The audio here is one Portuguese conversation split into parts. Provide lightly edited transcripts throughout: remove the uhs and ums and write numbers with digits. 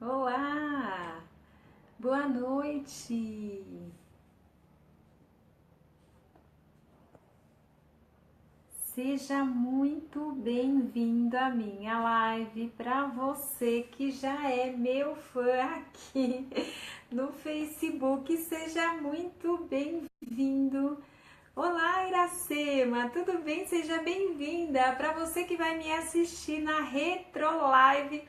Olá, boa noite. Seja muito bem-vindo à minha live. Para você que já é meu fã aqui no Facebook, seja muito bem-vindo. Olá, Iracema, tudo bem? Seja bem-vinda. Para você que vai me assistir na Retro Live,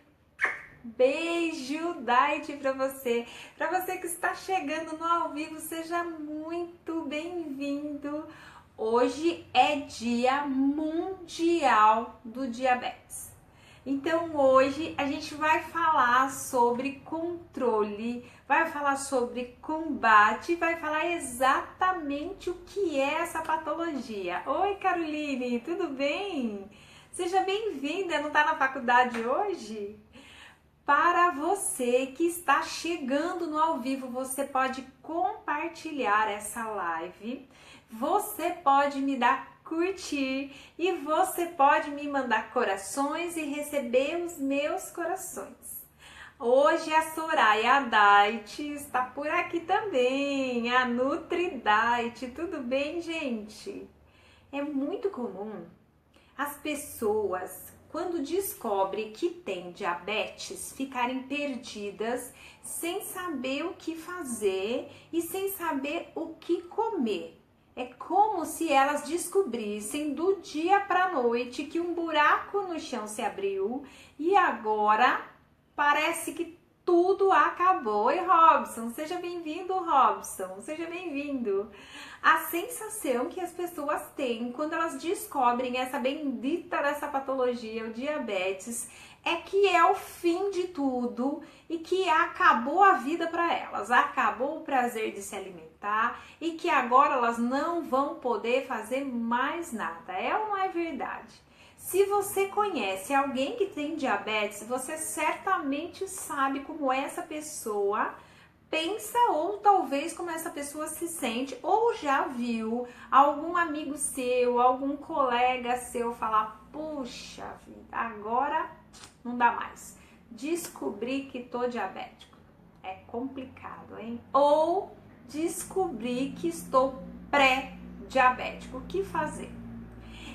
beijo, Daite para você. Para você que está chegando no ao vivo, seja muito bem-vindo. Hoje é Dia Mundial do Diabetes. Então hoje a gente vai falar sobre controle, vai falar sobre combate, vai falar exatamente o que é essa patologia. Oi, Caroline, tudo bem? Seja bem-vinda, não está na faculdade hoje? Para você que está chegando no ao vivo, você pode compartilhar essa live, você pode me dar curtir e você pode me mandar corações e receber os meus corações. Hoje a Soraya Dait está por aqui também, a Nutri Dait. Tudo bem, gente? É muito comum as pessoas, quando descobrem que têm diabetes, ficarem perdidas, sem saber o que fazer e sem saber o que comer. É como se elas descobrissem do dia para a noite que um buraco no chão se abriu e agora parece que tudo acabou. Oi, Robson, seja bem-vindo, Robson, seja bem-vindo. A sensação que as pessoas têm quando elas descobrem essa bendita dessa patologia, o diabetes, é que é o fim de tudo e que acabou a vida para elas, acabou o prazer de se alimentar e que agora elas não vão poder fazer mais nada. É ou não é verdade? Se você conhece alguém que tem diabetes, você certamente sabe como essa pessoa pensa ou talvez como essa pessoa se sente ou já viu algum amigo seu, algum colega seu falar: puxa vida, agora não dá mais. Descobri que tô diabético. É complicado, hein? Ou descobri que estou pré-diabético. O que fazer?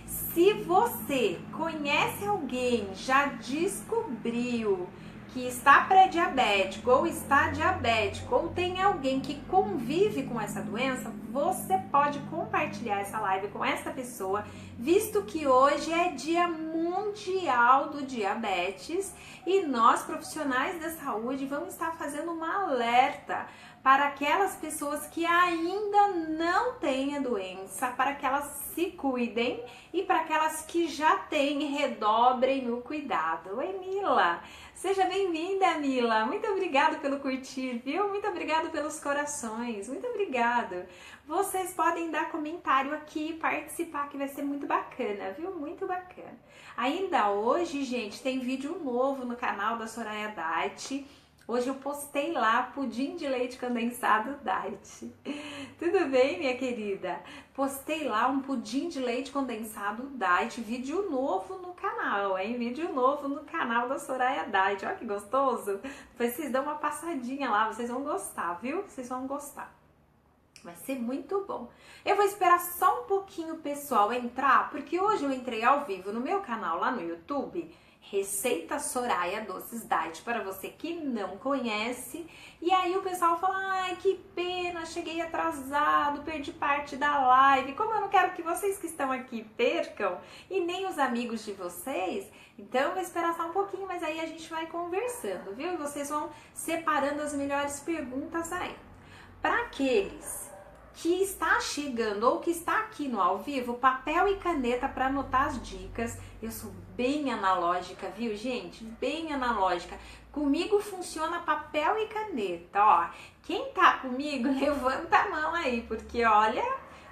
Se você conhece alguém, já descobriu que está pré-diabético ou está diabético ou tem alguém que convive com essa doença, você pode compartilhar essa live com essa pessoa, visto que hoje é Dia Mundial do Diabetes e nós, profissionais da saúde, vamos estar fazendo uma alerta para aquelas pessoas que ainda não têm a doença, para que elas se cuidem e para aquelas que já têm, redobrem o cuidado. Oi, Mila! Seja bem-vinda, Mila! Muito obrigada pelo curtir, viu? Muito obrigada pelos corações, muito obrigada! Vocês podem dar comentário aqui e participar, que vai ser muito bacana, viu? Muito bacana. Ainda hoje, gente, tem vídeo novo no canal da Soraya Dait. Hoje eu postei lá pudim de leite condensado Diet. Tudo bem, minha querida? Postei lá um pudim de leite condensado Diet, vídeo novo no canal, hein? Vídeo novo no canal da Soraya Diet. Olha que gostoso. Depois vocês dão uma passadinha lá, vocês vão gostar, viu? Vocês vão gostar. Vai ser muito bom. Eu vou esperar só um pouquinho o pessoal entrar, porque hoje eu entrei ao vivo no meu canal lá no YouTube, Receita Soraya Doces Diet, para você que não conhece. E aí o pessoal fala: ai, que pena, cheguei atrasado, perdi parte da live. Como eu não quero que vocês que estão aqui percam, e nem os amigos de vocês, então eu vou esperar só um pouquinho, mas aí a gente vai conversando, viu? E vocês vão separando as melhores perguntas aí. Para aqueles que está chegando ou que está aqui no ao vivo, papel e caneta para anotar as dicas. Eu sou bem analógica, viu, gente? Bem analógica. Comigo funciona papel e caneta, ó. Quem tá comigo, levanta a mão aí, porque olha,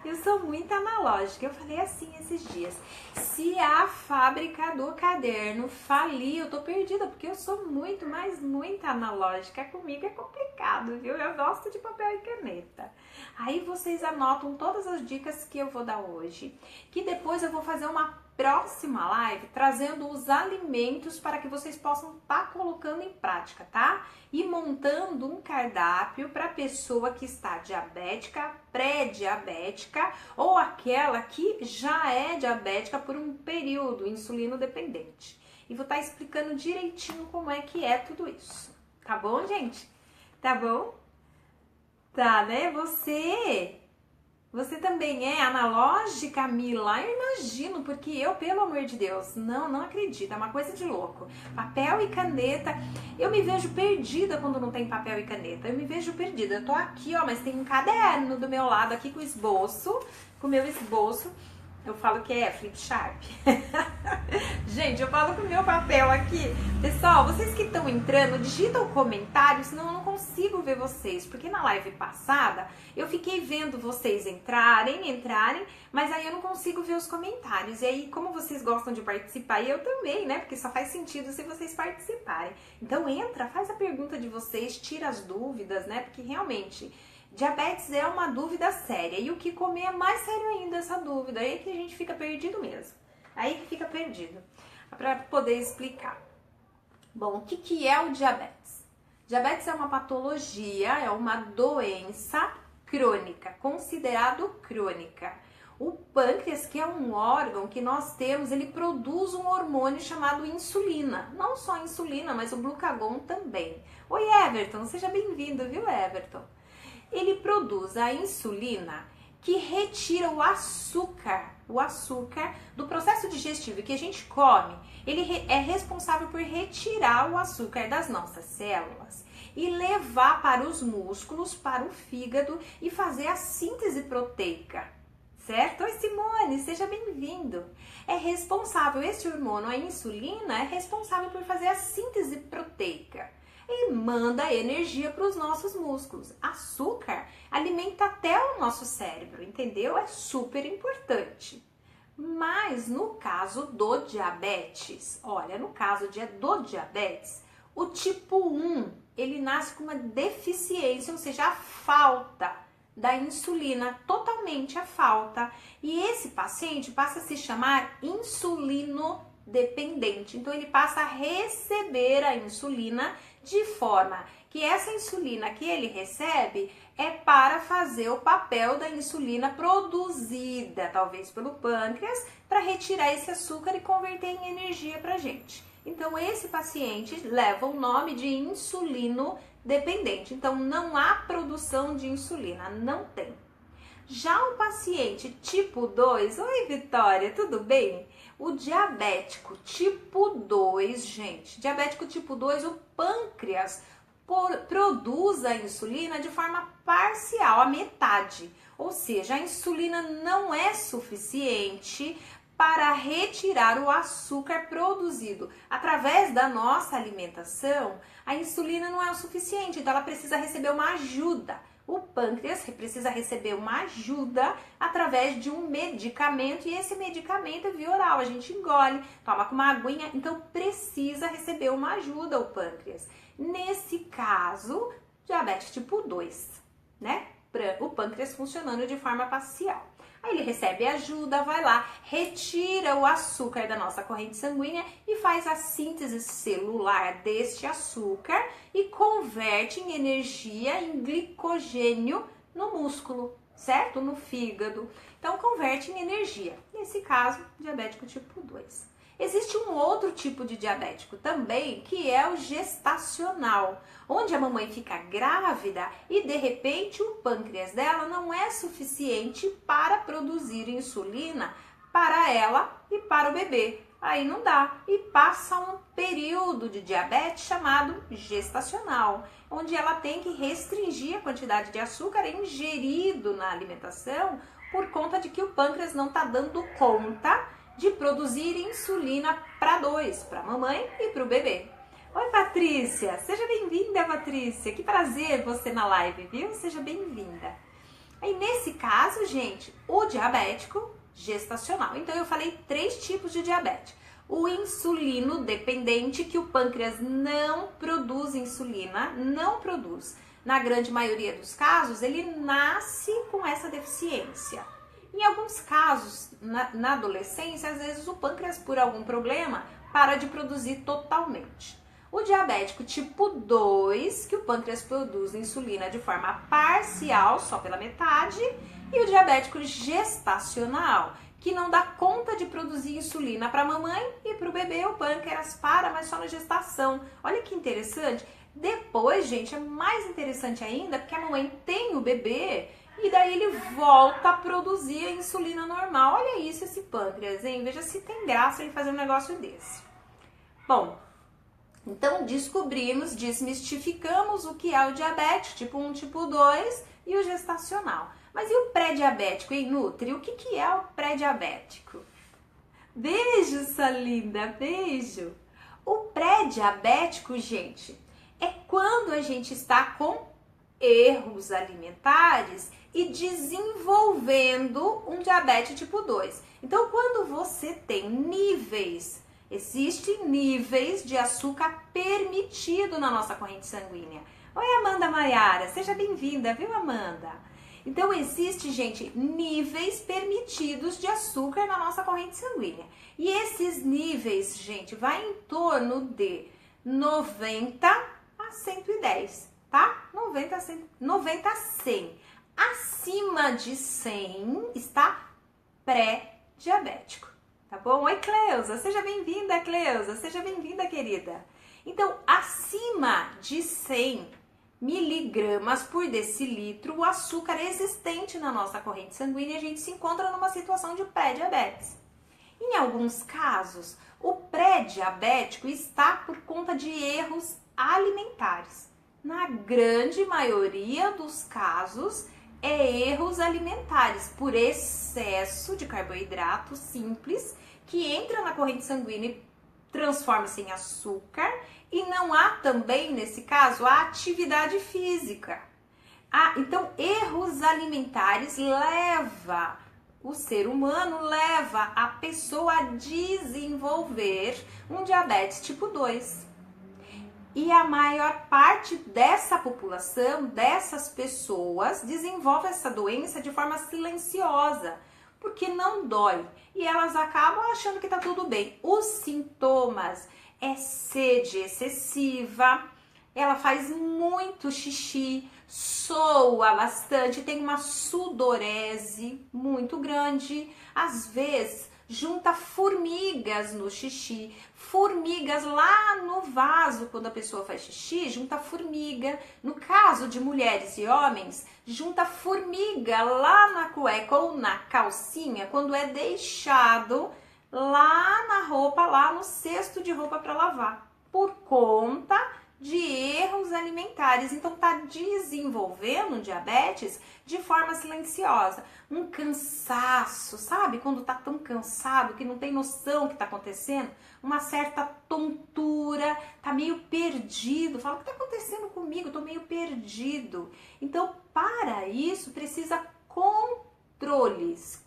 eu sou muito analógica. Eu falei assim esses dias: se a fábrica do caderno falir, eu tô perdida, porque eu sou muito, mas muito analógica. Comigo é complicado, viu? Eu gosto de papel e caneta. Aí vocês anotam todas as dicas que eu vou dar hoje, que depois eu vou fazer uma próxima live trazendo os alimentos para que vocês possam estar colocando em prática, tá? E montando um cardápio para a pessoa que está diabética, pré-diabética ou aquela que já é diabética por um período insulino dependente. E vou estar explicando direitinho como é que é tudo isso. Tá bom, gente? Tá bom? Tá, né? Você também é analógica, Mila? Eu imagino, porque eu, pelo amor de Deus, não acredito, é uma coisa de louco. Papel e caneta, eu me vejo perdida quando não tem papel e caneta, eu me vejo perdida. Eu tô aqui, ó, mas tem um caderno do meu lado aqui com esboço, com o meu esboço. Eu falo que é flip sharp. Gente, eu falo com o meu papel aqui. Pessoal, vocês que estão entrando, digitam comentários, senão eu não consigo ver vocês. Porque na live passada, eu fiquei vendo vocês entrarem, mas aí eu não consigo ver os comentários. E aí, como vocês gostam de participar, e eu também, né? Porque só faz sentido se vocês participarem. Então entra, faz a pergunta de vocês, tira as dúvidas, né? Porque realmente... diabetes é uma dúvida séria e o que comer é mais sério ainda essa dúvida, aí que a gente fica perdido mesmo, aí que fica perdido, para poder explicar. Bom, o que é o diabetes? Diabetes é uma patologia, é uma doença crônica, considerado crônica. O pâncreas, que é um órgão que nós temos, ele produz um hormônio chamado insulina, não só a insulina, mas o glucagon também. Oi, Everton, seja bem-vindo, viu, Everton? Ele produz a insulina que retira o açúcar do processo digestivo que a gente come. Ele é responsável por retirar o açúcar das nossas células e levar para os músculos, para o fígado e fazer a síntese proteica. Certo? Oi, Simone, seja bem-vindo. É responsável, esse hormônio, a insulina, é responsável por fazer a síntese proteica. E manda energia para os nossos músculos. Açúcar alimenta até o nosso cérebro, entendeu? É super importante. Mas no caso do diabetes, olha, no caso do diabetes, o tipo 1, ele nasce com uma deficiência, ou seja, a falta da insulina, totalmente a falta. E esse paciente passa a se chamar insulino dependente. Então ele passa a receber a insulina de forma que essa insulina que ele recebe é para fazer o papel da insulina produzida, talvez pelo pâncreas, para retirar esse açúcar e converter em energia para a gente. Então esse paciente leva o nome de insulino dependente. Então não há produção de insulina, não tem. Já o paciente tipo 2, oi Vitória, tudo bem? O diabético tipo 2, gente, diabético tipo 2, o pâncreas produz a insulina de forma parcial, a metade. Ou seja, a insulina não é suficiente para retirar o açúcar produzido através da nossa alimentação. A insulina não é o suficiente, então ela precisa receber uma ajuda. O pâncreas precisa receber uma ajuda através de um medicamento e esse medicamento é via oral, a gente engole, toma com uma aguinha, então precisa receber uma ajuda o pâncreas. Nesse caso, diabetes tipo 2, né? O pâncreas funcionando de forma parcial. Aí ele recebe ajuda, vai lá, retira o açúcar da nossa corrente sanguínea e faz a síntese celular deste açúcar e converte em energia, em glicogênio no músculo, certo? No fígado. Então converte em energia. Nesse caso, diabético tipo 2. Existe um outro tipo de diabético também, que é o gestacional, onde a mamãe fica grávida e de repente o pâncreas dela não é suficiente para produzir insulina para ela e para o bebê. Aí não dá e passa um período de diabetes chamado gestacional, onde ela tem que restringir a quantidade de açúcar ingerido na alimentação por conta de que o pâncreas não está dando conta de produzir insulina para dois, para a mamãe e para o bebê. Oi, Patrícia, seja bem-vinda, Patrícia, que prazer você na live, viu? Seja bem-vinda. Aí nesse caso, gente, o diabético gestacional. Então eu falei 3 tipos de diabetes. O insulino dependente, que o pâncreas não produz insulina, não produz. Na grande maioria dos casos, ele nasce com essa deficiência. Em alguns casos, na adolescência, às vezes o pâncreas, por algum problema, para de produzir totalmente. O diabético tipo 2, que o pâncreas produz insulina de forma parcial, só pela metade, e o diabético gestacional, que não dá conta de produzir insulina para a mamãe e para o bebê, o pâncreas para, mas só na gestação. Olha que interessante. Depois, gente, é mais interessante ainda, porque a mamãe tem o bebê e daí ele volta a produzir a insulina normal. Olha isso, esse pâncreas, hein? Veja se tem graça ele fazer um negócio desse. Bom, então descobrimos, desmistificamos o que é o diabetes tipo 1, tipo 2 e o gestacional. Mas e o pré-diabético, hein, Nutri? O que é o pré-diabético? Beijo, sua linda, beijo! O pré-diabético, gente, é quando a gente está com erros alimentares e desenvolvendo um diabetes tipo 2. Então, quando você tem existem níveis de açúcar permitido na nossa corrente sanguínea. Oi, Amanda Maiara, seja bem-vinda, viu, Amanda? Então, existe, gente, níveis permitidos de açúcar na nossa corrente sanguínea. E esses níveis, gente, vai em torno de 90 a 110, tá? 90 a 100. Acima de 100 está pré-diabético, tá bom? Oi, Cleusa, seja bem-vinda, Cleusa, seja bem-vinda, querida. Então, acima de 100 miligramas por decilitro, o açúcar existente na nossa corrente sanguínea, a gente se encontra numa situação de pré-diabetes. Em alguns casos, o pré-diabético está por conta de erros alimentares. Na grande maioria dos casos, é erros alimentares por excesso de carboidrato simples que entra na corrente sanguínea e transforma-se em açúcar. E não há também, nesse caso, a atividade física. Então, erros alimentares o ser humano leva a pessoa a desenvolver um diabetes tipo 2. E a maior parte dessa população, dessas pessoas, desenvolve essa doença de forma silenciosa, porque não dói. E elas acabam achando que tá tudo bem. Os sintomas é sede excessiva, ela faz muito xixi, soa bastante, tem uma sudorese muito grande, às vezes junta formigas no xixi, formigas lá no vaso quando a pessoa faz xixi, junta formiga. No caso de mulheres e homens, junta formiga lá na cueca ou na calcinha quando é deixado lá na roupa, lá no cesto de roupa para lavar, por conta de erros alimentares. Então tá desenvolvendo um diabetes de forma silenciosa, um cansaço, sabe? Quando tá tão cansado que não tem noção do que tá acontecendo, uma certa tontura, tá meio perdido, fala, o que tá acontecendo comigo? Eu tô meio perdido. Então, para isso, precisa controles,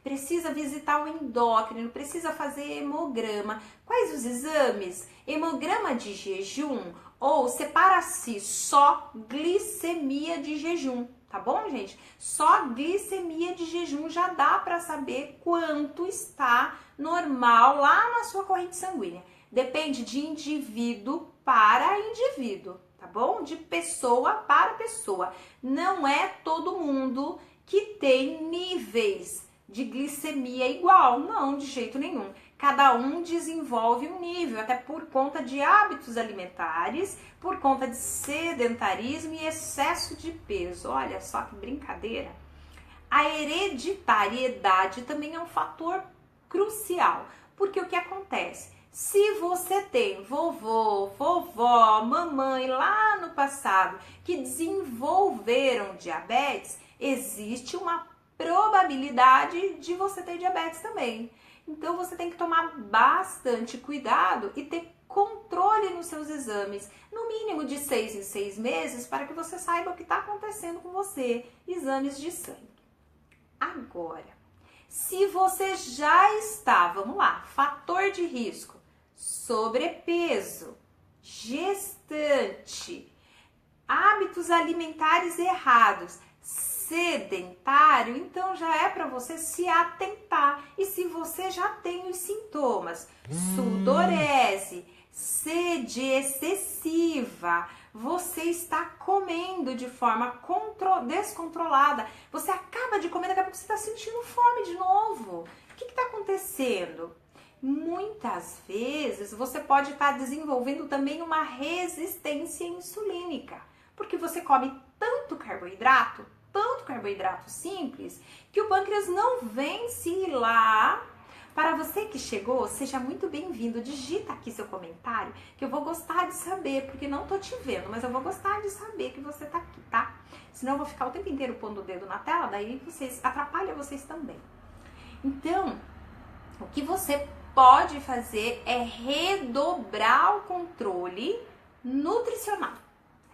precisa visitar o endócrino, precisa fazer hemograma. Quais os exames? Hemograma de jejum ou separa-se só glicemia de jejum, tá bom, gente? Só glicemia de jejum já dá para saber quanto está normal lá na sua corrente sanguínea. Depende de indivíduo para indivíduo, tá bom? De pessoa para pessoa. Não é todo mundo que tem níveis de glicemia igual, não, de jeito nenhum. Cada um desenvolve um nível, até por conta de hábitos alimentares, por conta de sedentarismo e excesso de peso. Olha só que brincadeira. A hereditariedade também é um fator crucial, porque o que acontece? Se você tem vovô, vovó, mamãe lá no passado que desenvolveram diabetes, existe uma probabilidade de você ter diabetes também. Então você tem que tomar bastante cuidado e ter controle nos seus exames, no mínimo de 6 em 6 meses, para que você saiba o que está acontecendo com você, exames de sangue. Agora, se você já está, vamos lá, fator de risco, sobrepeso, gestante, hábitos alimentares errados, sedentário, então já é para você se atentar. E se você já tem os sintomas, sudorese, sede excessiva, você está comendo de forma descontrolada, você acaba de comer, daqui a pouco você está sentindo fome de novo. O que está acontecendo? Muitas vezes você pode estar desenvolvendo também uma resistência insulínica, porque você come tanto carboidrato simples, que o pâncreas não vence ir lá. Para você que chegou, seja muito bem-vindo. Digita aqui seu comentário, que eu vou gostar de saber, porque não tô te vendo, mas eu vou gostar de saber que você tá aqui, tá? Senão eu vou ficar o tempo inteiro pondo o dedo na tela, daí atrapalha vocês também. Então, o que você pode fazer é redobrar o controle nutricional.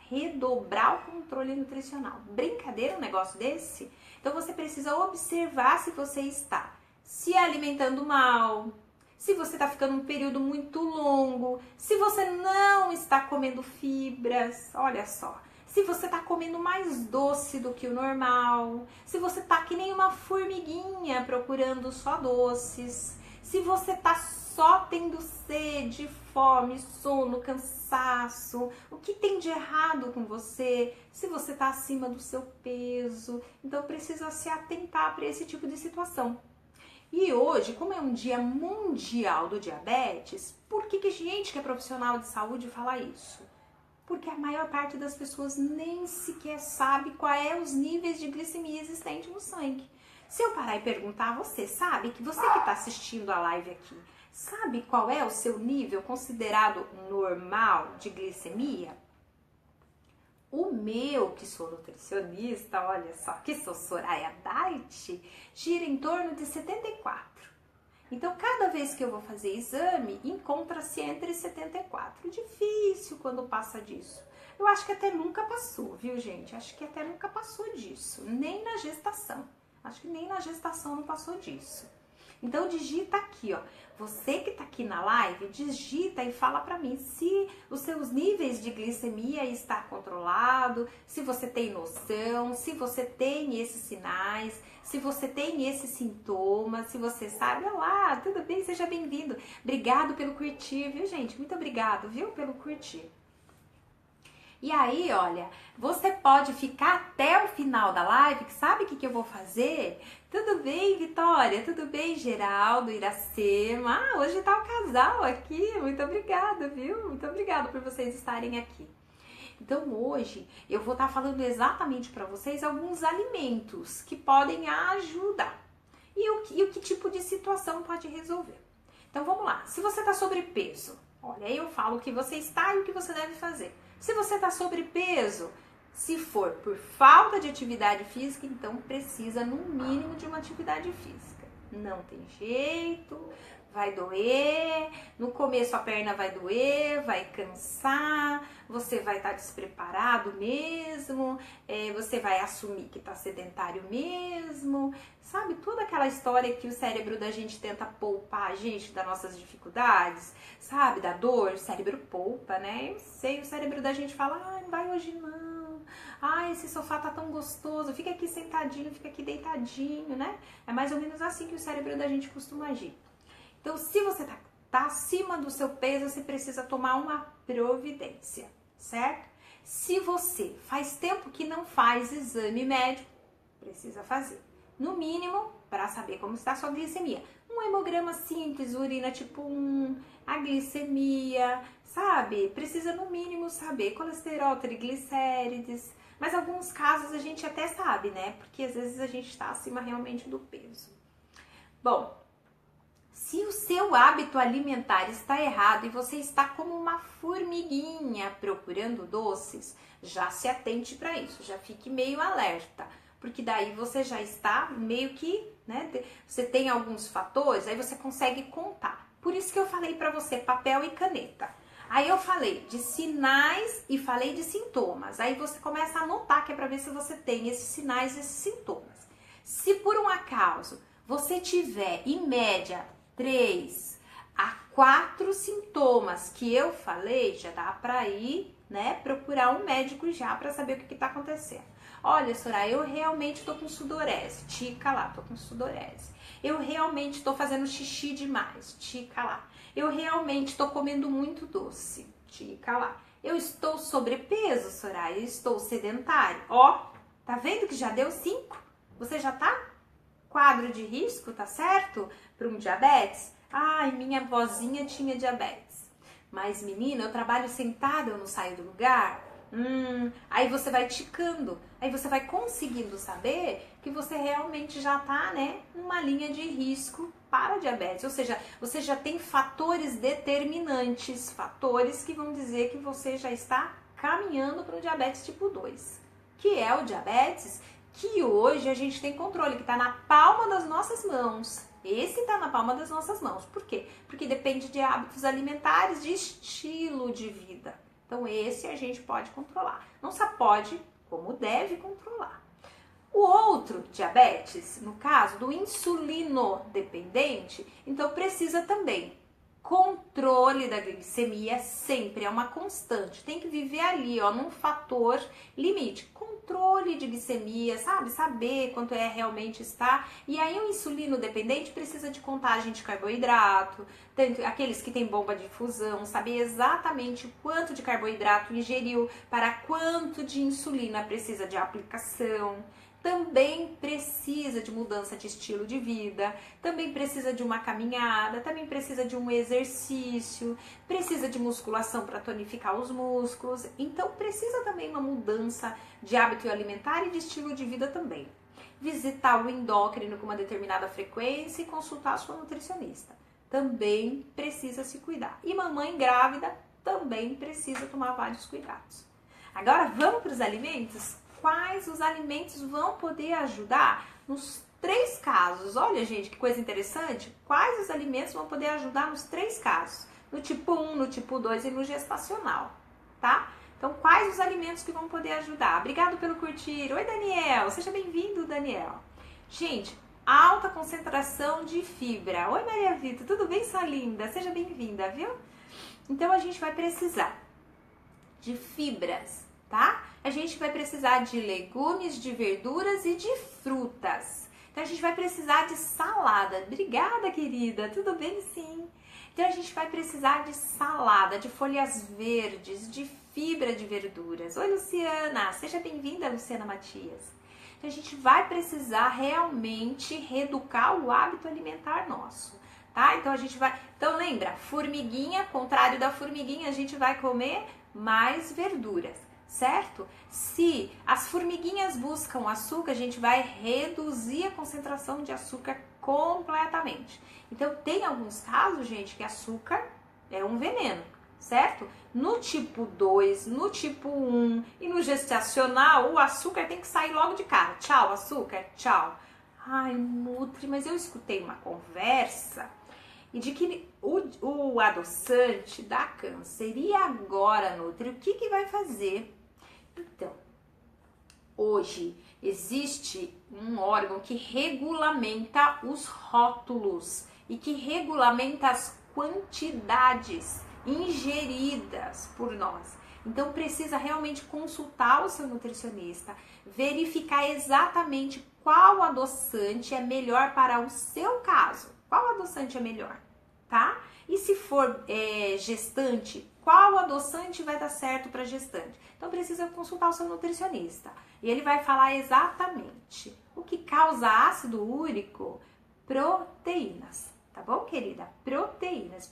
Redobrar o controle nutricional. Brincadeira um negócio desse? Então você precisa observar se você está se alimentando mal, se você está ficando um período muito longo, se você não está comendo fibras, olha só, se você está comendo mais doce do que o normal, se você está que nem uma formiguinha procurando só doces, se você está só tendo sede, fome, sono, cansaço, o que tem de errado com você, se você está acima do seu peso, então precisa se atentar para esse tipo de situação. E hoje, como é um dia mundial do diabetes, por que gente que é profissional de saúde fala isso? Porque a maior parte das pessoas nem sequer sabe quais é os níveis de glicemia existente no sangue. Se eu parar e perguntar a você, sabe que você que está assistindo a live aqui, sabe qual é o seu nível considerado normal de glicemia? O meu, que sou nutricionista, olha só, que sou Soraya Diet, gira em torno de 74. Então, cada vez que eu vou fazer exame, encontra-se entre 74. Difícil quando passa disso. Eu acho que até nunca passou, viu, gente? Acho que até nunca passou disso. Nem na gestação. Acho que nem na gestação não passou disso. Então, digita aqui, ó. Você que tá aqui na live, digita e fala pra mim se os seus níveis de glicemia está controlado, se você tem noção, se você tem esses sinais, se você tem esses sintomas, se você sabe. Olá, tudo bem? Seja bem-vindo. Obrigado pelo curtir, viu, gente? Muito obrigado, viu, pelo curtir. E aí, olha, você pode ficar até o final da live, que sabe o que eu vou fazer? Tudo bem, Vitória? Tudo bem, Geraldo, Iracema? Ah, hoje tá o casal aqui, muito obrigada, viu? Muito obrigada por vocês estarem aqui. Então, hoje eu vou estar falando exatamente para vocês alguns alimentos que podem ajudar. E o que tipo de situação pode resolver. Então, vamos lá. Se você tá sobrepeso, olha, aí eu falo o que você está e o que você deve fazer. Se você está sobrepeso, se for por falta de atividade física, então precisa no mínimo de uma atividade física. Não tem jeito, vai doer, no começo a perna vai doer, vai cansar, você vai estar despreparado mesmo, você vai assumir que está sedentário mesmo, sabe? Toda aquela história que o cérebro da gente tenta poupar a gente das nossas dificuldades, sabe? Da dor, o cérebro poupa, né? Eu sei, o cérebro da gente fala, ah, não vai hoje não. Ai, esse sofá tá tão gostoso, fica aqui sentadinho, fica aqui deitadinho, né? É mais ou menos assim que o cérebro da gente costuma agir. Então, se você tá acima do seu peso, você precisa tomar uma providência, certo? Se você faz tempo que não faz exame médico, precisa fazer. No mínimo, para saber como está a sua glicemia. Um hemograma simples, urina tipo 1, a glicemia, sabe? Precisa no mínimo saber colesterol, triglicérides, mas alguns casos a gente até sabe, né? Porque às vezes a gente está acima realmente do peso. Bom, se o seu hábito alimentar está errado e você está como uma formiguinha procurando doces, já se atente para isso, já fique meio alerta, porque daí você já está meio que, né, você tem alguns fatores, aí você consegue contar. Por isso que eu falei para você papel e caneta. Aí eu falei de sinais e falei de sintomas. Aí você começa a anotar, que é para ver se você tem esses sinais e esses sintomas. Se por um acaso você tiver, em média, 3 a 4 sintomas que eu falei, já dá para ir, né, procurar um médico já para saber o que está acontecendo. Olha, Soraya, eu realmente tô com sudorese. Tica lá, tô com sudorese. Eu realmente tô fazendo xixi demais. Tica lá. Eu realmente tô comendo muito doce. Tica lá. Eu estou sobrepeso, Soraya. Eu estou sedentário. Ó, tá vendo que já deu 5? Você já tá? Quadro de risco, tá certo? Para um diabetes? Ai, minha vozinha tinha diabetes. Mas, menina, eu trabalho sentada, eu não saio do lugar. Aí você vai ticando, aí você vai conseguindo saber que você realmente já tá, né, numa linha de risco para diabetes. Ou seja, você já tem fatores determinantes, fatores que vão dizer que você já está caminhando para o diabetes tipo 2, que é o diabetes que hoje a gente tem controle, que está na palma das nossas mãos. Esse está na palma das nossas mãos. Por quê? Porque depende de hábitos alimentares, de estilo de vida. Então esse a gente pode controlar. Não só pode, como deve controlar. O outro diabetes, no caso do insulino dependente, então precisa também controle da glicemia, sempre é uma constante. Tem que viver ali, ó, num fator limite. Controle de glicemia, sabe? Saber quanto é realmente está. E aí o insulino dependente precisa de contagem de carboidrato, aqueles que têm bomba de infusão, saber exatamente quanto de carboidrato ingeriu, para quanto de insulina precisa de aplicação. Também precisa de mudança de estilo de vida, também precisa de uma caminhada, também precisa de um exercício, precisa de musculação para tonificar os músculos, então precisa também uma mudança de hábito alimentar e de estilo de vida também. Visitar o endócrino com uma determinada frequência e consultar a sua nutricionista. Também precisa se cuidar. E mamãe grávida também precisa tomar vários cuidados. Agora vamos para os alimentos? Quais os alimentos vão poder ajudar nos 3 casos? Olha, gente, que coisa interessante. Quais os alimentos vão poder ajudar nos 3 casos? No tipo 1, no tipo 2 e no gestacional, tá? Então, quais os alimentos que vão poder ajudar? Obrigado pelo curtir. Oi, Daniel. Seja bem-vindo, Daniel. Gente, alta concentração de fibra. Oi, Maria Vitor. Tudo bem, sua linda? Seja bem-vinda, viu? Então, a gente vai precisar de fibras, tá? A gente vai precisar de legumes, de verduras e de frutas. Então, a gente vai precisar de salada. Obrigada, querida. Tudo bem, sim. Então, a gente vai precisar de salada, de folhas verdes, de fibra de verduras. Oi, Luciana. Seja bem-vinda, Luciana Matias. Então, a gente vai precisar realmente reeducar o hábito alimentar nosso, tá? Então, a gente vai... Então, lembra, formiguinha, contrário da formiguinha, a gente vai comer mais verduras, certo? Se as formiguinhas buscam açúcar, a gente vai reduzir a concentração de açúcar completamente. Então, tem alguns casos, gente, que açúcar é um veneno, certo? No tipo 2, no tipo 1 e no gestacional, o açúcar tem que sair logo de cara. Tchau, açúcar, tchau. Ai, Nutri, mas eu escutei uma conversa e de que o adoçante dá câncer. E agora, Nutri, o que vai fazer? Então, hoje existe um órgão que regulamenta os rótulos e que regulamenta as quantidades ingeridas por nós. Então, precisa realmente consultar o seu nutricionista, verificar exatamente qual adoçante é melhor para o seu caso. Qual adoçante é melhor, tá? E se for gestante, qual adoçante vai dar certo para gestante? Então, precisa consultar o seu nutricionista. E ele vai falar exatamente o que causa ácido úrico, proteínas. Tá bom, querida? Proteínas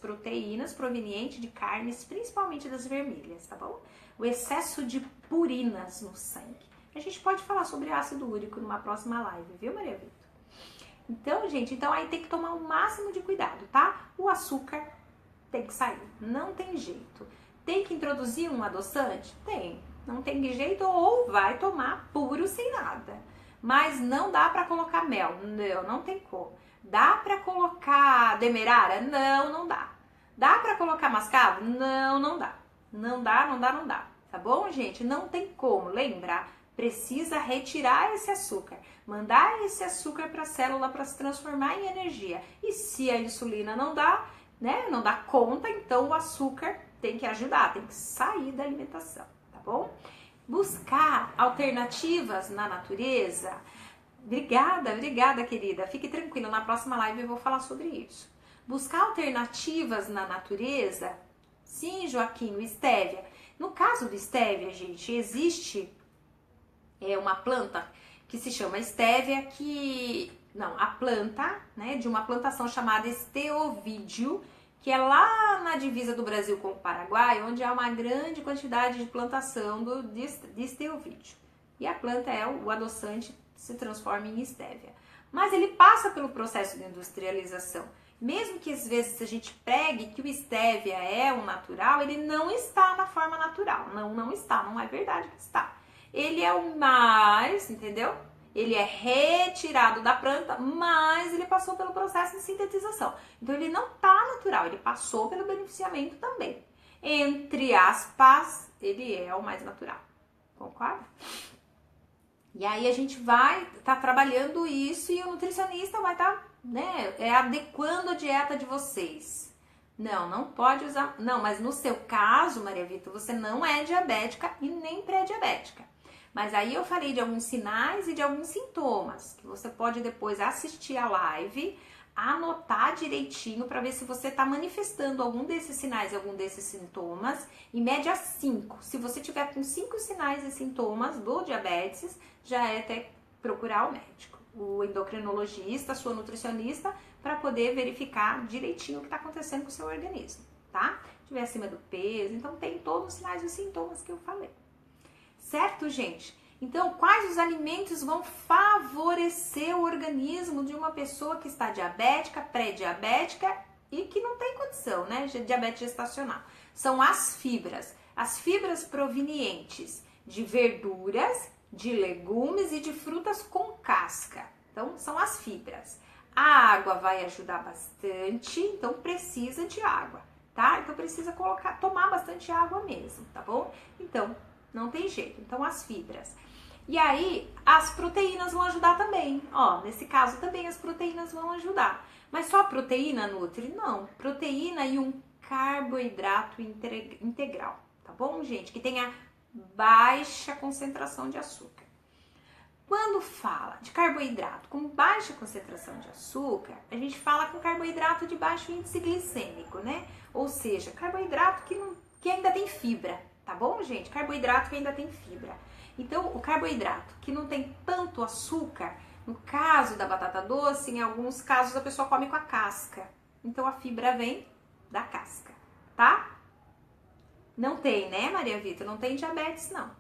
provenientes de carnes, principalmente das vermelhas, tá bom? O excesso de purinas no sangue. A gente pode falar sobre ácido úrico numa próxima live, viu, Maria Vitor? Então, gente, aí tem que tomar o máximo de cuidado, tá? O açúcar tem que sair, não tem jeito. Tem que introduzir um adoçante? Tem. Não tem jeito, ou vai tomar puro sem nada. Mas não dá pra colocar mel, não tem como. Dá pra colocar demerara? Não dá. Dá pra colocar mascavo? Não dá. Não dá. Tá bom, gente? Não tem como. Lembra? Precisa retirar esse açúcar. Mandar esse açúcar pra célula para se transformar em energia. E se a insulina não dá, né, não dá conta, então o açúcar tem que ajudar, tem que sair da alimentação, tá bom? Buscar alternativas na natureza. Obrigada, querida. Fique tranquila, na próxima live eu vou falar sobre isso. Buscar alternativas na natureza. Sim, Joaquim, o estévia. No caso do estévia, gente, existe uma planta que se chama estévia, a planta, né, de uma plantação chamada esteovídeo, que é lá na divisa do Brasil com o Paraguai, onde há uma grande quantidade de plantação de esteovídeo. E a planta o adoçante se transforma em estévia. Mas ele passa pelo processo de industrialização. Mesmo que às vezes a gente pregue que o estévia é um natural, ele não está na forma natural. Não está, não é verdade que está. Ele é o mais, entendeu? Ele é retirado da planta, mas ele passou pelo processo de sintetização. Então ele não está natural, ele passou pelo beneficiamento também. Entre aspas, ele é o mais natural. Concorda? E aí a gente vai estar trabalhando isso e o nutricionista vai estar, adequando a dieta de vocês. Não pode usar. Não, mas no seu caso, Maria Vitor, você não é diabética e nem pré-diabética. Mas aí eu falei de alguns sinais e de alguns sintomas, que você pode depois assistir a live, anotar direitinho para ver se você está manifestando algum desses sinais e algum desses sintomas, em média 5. Se você tiver com 5 sinais e sintomas do diabetes, já é até procurar o médico, o endocrinologista, a sua nutricionista, para poder verificar direitinho o que está acontecendo com o seu organismo, tá? Se estiver acima do peso, então tem todos os sinais e sintomas que eu falei. Certo, gente? Então, quais os alimentos vão favorecer o organismo de uma pessoa que está diabética, pré-diabética e que não tem condição, né? Diabetes gestacional. São as fibras. As fibras provenientes de verduras, de legumes e de frutas com casca. Então, são as fibras. A água vai ajudar bastante, então precisa de água, tá? Então, precisa tomar bastante água mesmo, tá bom? Então, não tem jeito. Então, as fibras. E aí, as proteínas vão ajudar também. Ó, nesse caso também as proteínas vão ajudar. Mas só proteína nutre? Não. Proteína e um carboidrato integral. Tá bom, gente? Que tenha baixa concentração de açúcar. Quando fala de carboidrato com baixa concentração de açúcar, a gente fala com carboidrato de baixo índice glicêmico, né? Ou seja, carboidrato que ainda tem fibra. Tá bom, gente? Carboidrato que ainda tem fibra. Então, o carboidrato que não tem tanto açúcar, no caso da batata doce, em alguns casos a pessoa come com a casca. Então, a fibra vem da casca, tá? Não tem, né, Maria Vitor? Não tem diabetes, não.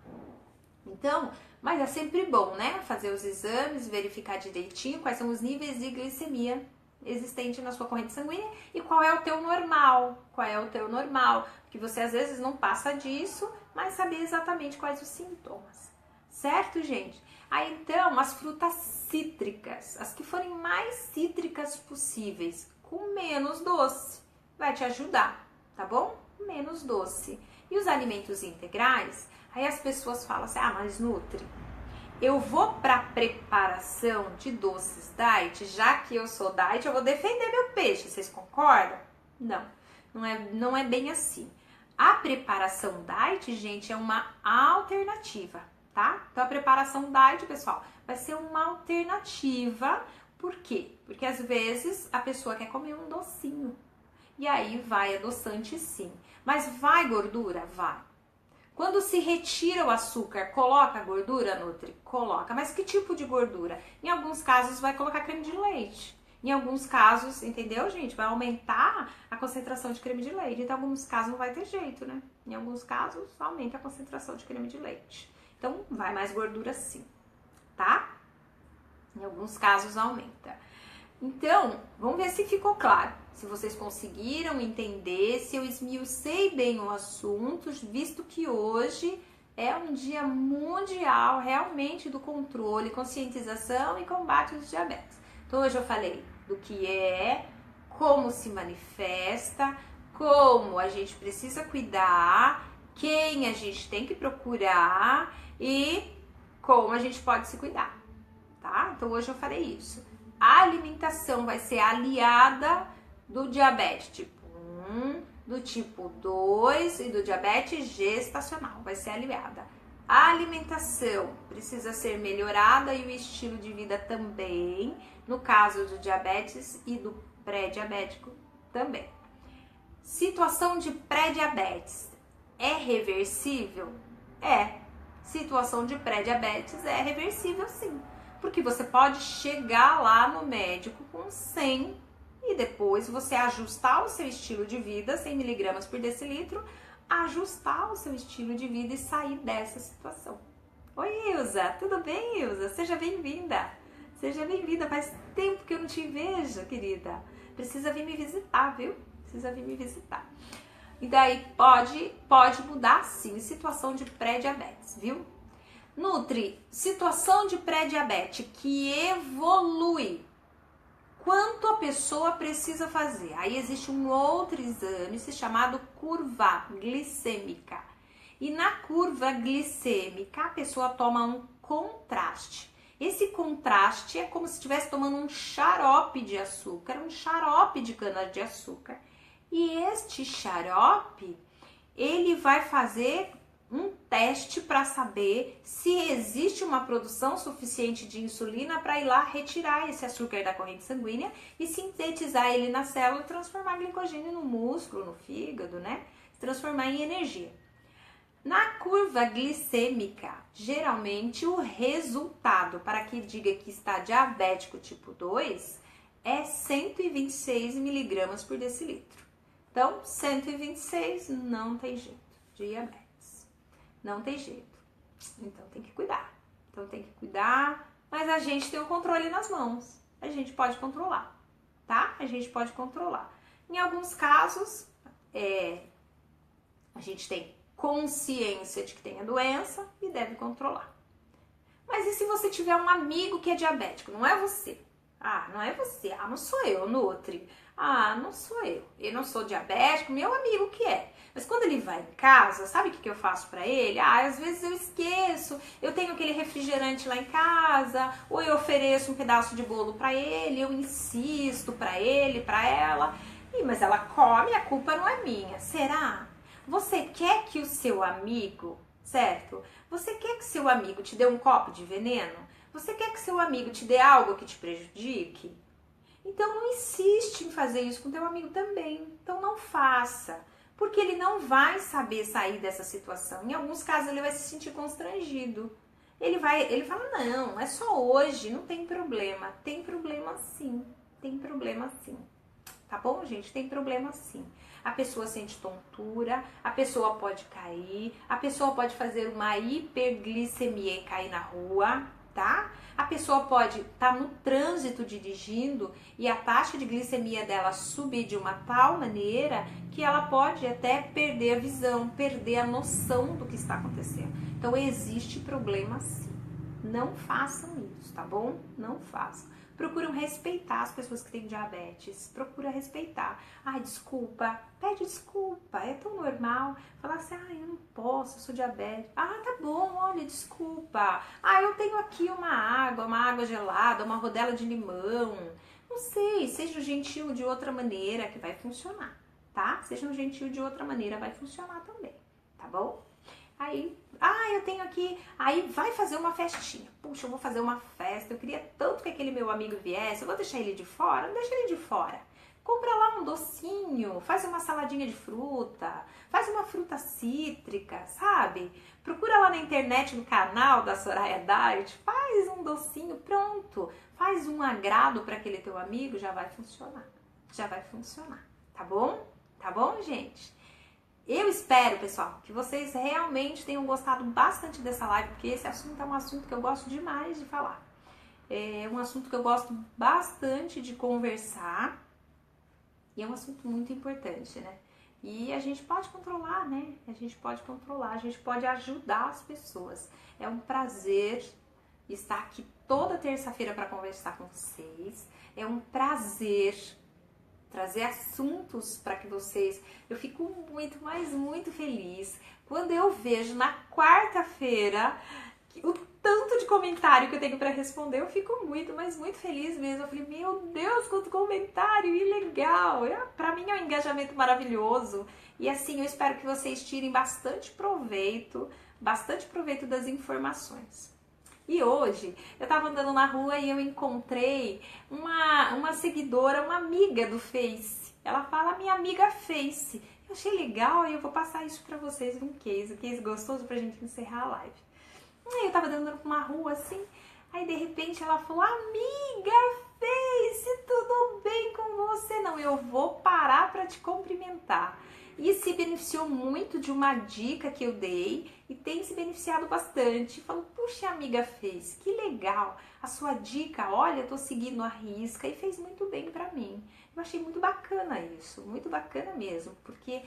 Então, mas é sempre bom, né? Fazer os exames, verificar direitinho quais são os níveis de glicemia existente na sua corrente sanguínea e qual é o teu normal, que você às vezes não passa disso, mas saber exatamente quais os sintomas, certo, gente? Aí então, as frutas cítricas, as que forem mais cítricas possíveis, com menos doce, vai te ajudar, tá bom? Menos doce. E os alimentos integrais, aí as pessoas falam assim, mas Nutri, eu vou para preparação de doces diet, já que eu sou diet, eu vou defender meu peixe, vocês concordam? Não é bem assim. A preparação diet, gente, é uma alternativa, tá? Então a preparação diet, pessoal, vai ser uma alternativa. Por quê? Porque às vezes a pessoa quer comer um docinho. E aí vai adoçante sim. Mas vai gordura? Vai. Quando se retira o açúcar, coloca a gordura, Nutri? Coloca. Mas que tipo de gordura? Em alguns casos vai colocar creme de leite. Em alguns casos, entendeu, gente? Vai aumentar a concentração de creme de leite. Então, em alguns casos não vai ter jeito, né? Em alguns casos, aumenta a concentração de creme de leite. Então, vai mais gordura sim, tá? Em alguns casos aumenta. Então, vamos ver se ficou claro. Se vocês conseguiram entender, se eu esmiucei bem o assunto, visto que hoje é um dia mundial realmente do controle, conscientização e combate aos diabetes. Então, hoje eu falei do que é, como se manifesta, como a gente precisa cuidar, quem a gente tem que procurar e como a gente pode se cuidar, tá? Então, hoje eu falei isso. A alimentação vai ser aliada do diabetes tipo 1, do tipo 2 e do diabetes gestacional. Vai ser aliviada. A alimentação precisa ser melhorada e o estilo de vida também, no caso do diabetes e do pré-diabético também. Situação de pré-diabetes é reversível? É. Situação de pré-diabetes é reversível sim, porque você pode chegar lá no médico com 100 e depois você ajustar o seu estilo de vida, 100 miligramas por decilitro, ajustar o seu estilo de vida e sair dessa situação. Oi, Ilza, tudo bem, Ilza? Seja bem-vinda. Seja bem-vinda, faz tempo que eu não te vejo, querida. Precisa vir me visitar, viu? Precisa vir me visitar. E daí pode mudar sim, situação de pré-diabetes, viu? Nutri, situação de pré-diabetes que evolui. Quanto a pessoa precisa fazer? Aí existe um outro exame chamado curva glicêmica. E na curva glicêmica a pessoa toma um contraste. Esse contraste é como se estivesse tomando um xarope de açúcar, um xarope de cana-de-açúcar. E este xarope, ele vai fazer um teste para saber se existe uma produção suficiente de insulina para ir lá retirar esse açúcar da corrente sanguínea e sintetizar ele na célula e transformar glicogênio no músculo, no fígado, né? Transformar em energia. Na curva glicêmica, geralmente o resultado para que diga que está diabético tipo 2 é 126 miligramas por decilitro. Então, 126 não tem jeito, diabetes. Não tem jeito. Então, tem que cuidar. Mas a gente tem o controle nas mãos. A gente pode controlar, tá? A gente pode controlar. Em alguns casos, a gente tem consciência de que tem a doença e deve controlar. Mas e se você tiver um amigo que é diabético? Não é você. Ah, não é você. Ah, não sou eu, Nutri. Ah, não sou eu. Eu não sou diabético, meu amigo que é. Mas quando ele vai em casa, sabe o que eu faço pra ele? Ah, às vezes eu esqueço. Eu tenho aquele refrigerante lá em casa, ou eu ofereço um pedaço de bolo pra ele, eu insisto pra ele, pra ela. Mas ela come, a culpa não é minha. Será? Você quer que o seu amigo, certo? Você quer que seu amigo te dê um copo de veneno? Você quer que seu amigo te dê algo que te prejudique? Então não insiste em fazer isso com teu amigo também. Então não faça, porque ele não vai saber sair dessa situação. Em alguns casos ele vai se sentir constrangido. Ele fala, não, é só hoje, não tem problema. Tem problema sim, tem problema sim. Tá bom, gente? Tem problema sim. A pessoa sente tontura, a pessoa pode cair, a pessoa pode fazer uma hiperglicemia e cair na rua, tá? A pessoa pode estar no trânsito dirigindo e a taxa de glicemia dela subir de uma tal maneira que ela pode até perder a visão, perder a noção do que está acontecendo. Então existe problema sim. Não façam isso, tá bom? Não façam. Procuram respeitar as pessoas que têm diabetes. Procura respeitar. Ai, desculpa. Pede desculpa. É tão normal. Falar assim, eu não posso, eu sou diabética. Ah, tá bom, olha, desculpa. Ah, eu tenho aqui uma água gelada, uma rodela de limão. Não sei, seja gentil de outra maneira que vai funcionar, tá? Seja gentil de outra maneira, vai funcionar também, tá bom? Aí, eu tenho aqui, aí vai fazer uma festinha. Puxa, eu vou fazer uma festa, eu queria tanto que aquele meu amigo viesse, eu vou deixar ele de fora? Não deixa ele de fora. Compra lá um docinho, faz uma saladinha de fruta, faz uma fruta cítrica, sabe? Procura lá na internet, no canal da Soraya Diet, faz um docinho, pronto. Faz um agrado para aquele teu amigo, já vai funcionar, tá bom? Tá bom, gente? Eu espero, pessoal, que vocês realmente tenham gostado bastante dessa live, porque esse assunto é um assunto que eu gosto demais de falar. É um assunto que eu gosto bastante de conversar e é um assunto muito importante, né? E a gente pode controlar, né? A gente pode ajudar as pessoas. É um prazer estar aqui toda terça-feira para conversar com vocês. É um prazer trazer assuntos para que vocês... Eu fico muito, mas muito feliz quando eu vejo na quarta-feira o tanto de comentário que eu tenho para responder, eu fico muito, mas muito feliz mesmo. Eu falei, meu Deus, quanto comentário, e legal. Para mim é um engajamento maravilhoso. E assim, eu espero que vocês tirem bastante proveito das informações. E hoje, eu tava andando na rua e eu encontrei uma seguidora, uma amiga do Face. Ela fala, minha amiga Face. Eu achei legal e eu vou passar isso pra vocês um case gostoso pra gente encerrar a live. Aí eu tava andando por uma rua assim, aí de repente ela falou, amiga Face, tudo bem com você? Não, eu vou parar pra te cumprimentar. E se beneficiou muito de uma dica que eu dei e tem se beneficiado bastante. Falou, puxa, amiga Face, que legal. A sua dica, olha, eu tô seguindo a risca e fez muito bem pra mim. Eu achei muito bacana isso, muito bacana mesmo, porque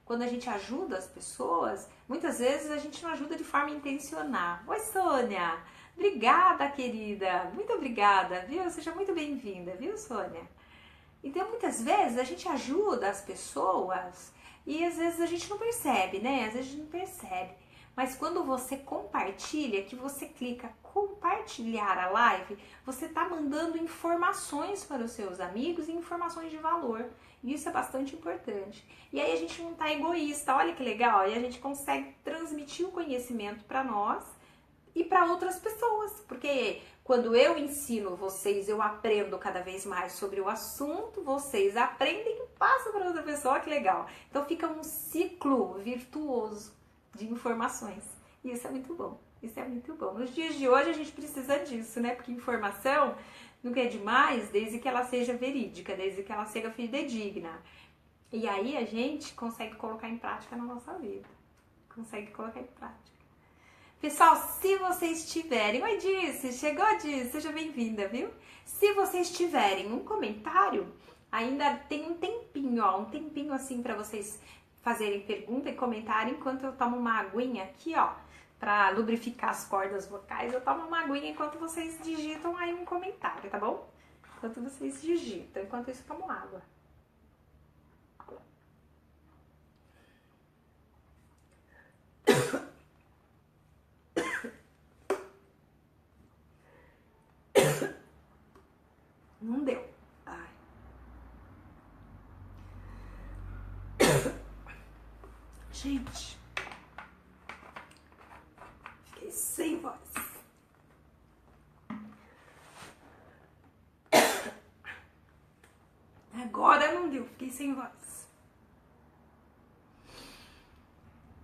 quando a gente ajuda as pessoas, muitas vezes a gente não ajuda de forma intencional. Oi, Sônia! Obrigada, querida! Muito obrigada, viu? Seja muito bem-vinda, viu, Sônia? Então, muitas vezes a gente ajuda as pessoas e às vezes a gente não percebe, né? Às vezes a gente não percebe. Mas quando você compartilha, que você clica compartilhar a live, você está mandando informações para os seus amigos e informações de valor. E isso é bastante importante. E aí a gente não está egoísta, olha que legal, e a gente consegue transmitir o conhecimento para nós e para outras pessoas, porque quando eu ensino vocês, eu aprendo cada vez mais sobre o assunto, vocês aprendem e passam para outra pessoa, que legal. Então fica um ciclo virtuoso de informações. E isso é muito bom. Isso é muito bom. Nos dias de hoje a gente precisa disso, né? Porque informação nunca é demais, desde que ela seja verídica, desde que ela seja fidedigna. E aí a gente consegue colocar em prática na nossa vida. Consegue colocar em prática. Pessoal, se vocês tiverem... Oi, Disse! Chegou, Disse! Seja bem-vinda, viu? Se vocês tiverem um comentário, ainda tem um tempinho, ó. Um tempinho assim pra vocês fazerem pergunta e comentário enquanto eu tomo uma aguinha aqui, ó. Pra lubrificar as cordas vocais, eu tomo uma aguinha enquanto vocês digitam aí um comentário, tá bom? Enquanto vocês digitam. Enquanto isso, eu tomo água. Não deu. Ai. Gente, fiquei sem voz. Agora não deu, fiquei sem voz.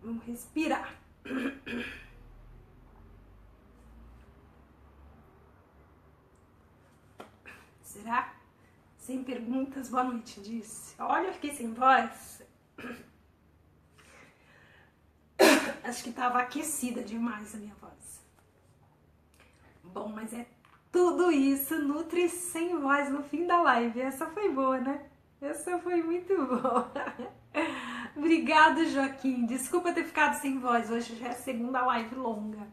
Vamos respirar. Será? Sem perguntas, boa noite, Disse. Olha, eu fiquei sem voz. Acho que tava aquecida demais a minha voz. Bom, mas é tudo isso, Nutri sem voz no fim da live. Essa foi boa, né? Essa foi muito boa. Obrigada, Joaquim. Desculpa ter ficado sem voz. Hoje já é a segunda live longa.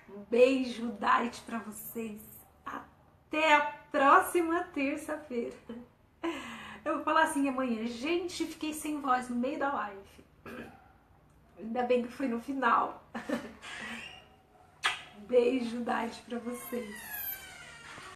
Um beijo, Diet, pra vocês. Até a próxima terça-feira. Eu vou falar assim amanhã. Gente, fiquei sem voz no meio da live. Ainda bem que foi no final. Beijo, Diet, pra vocês.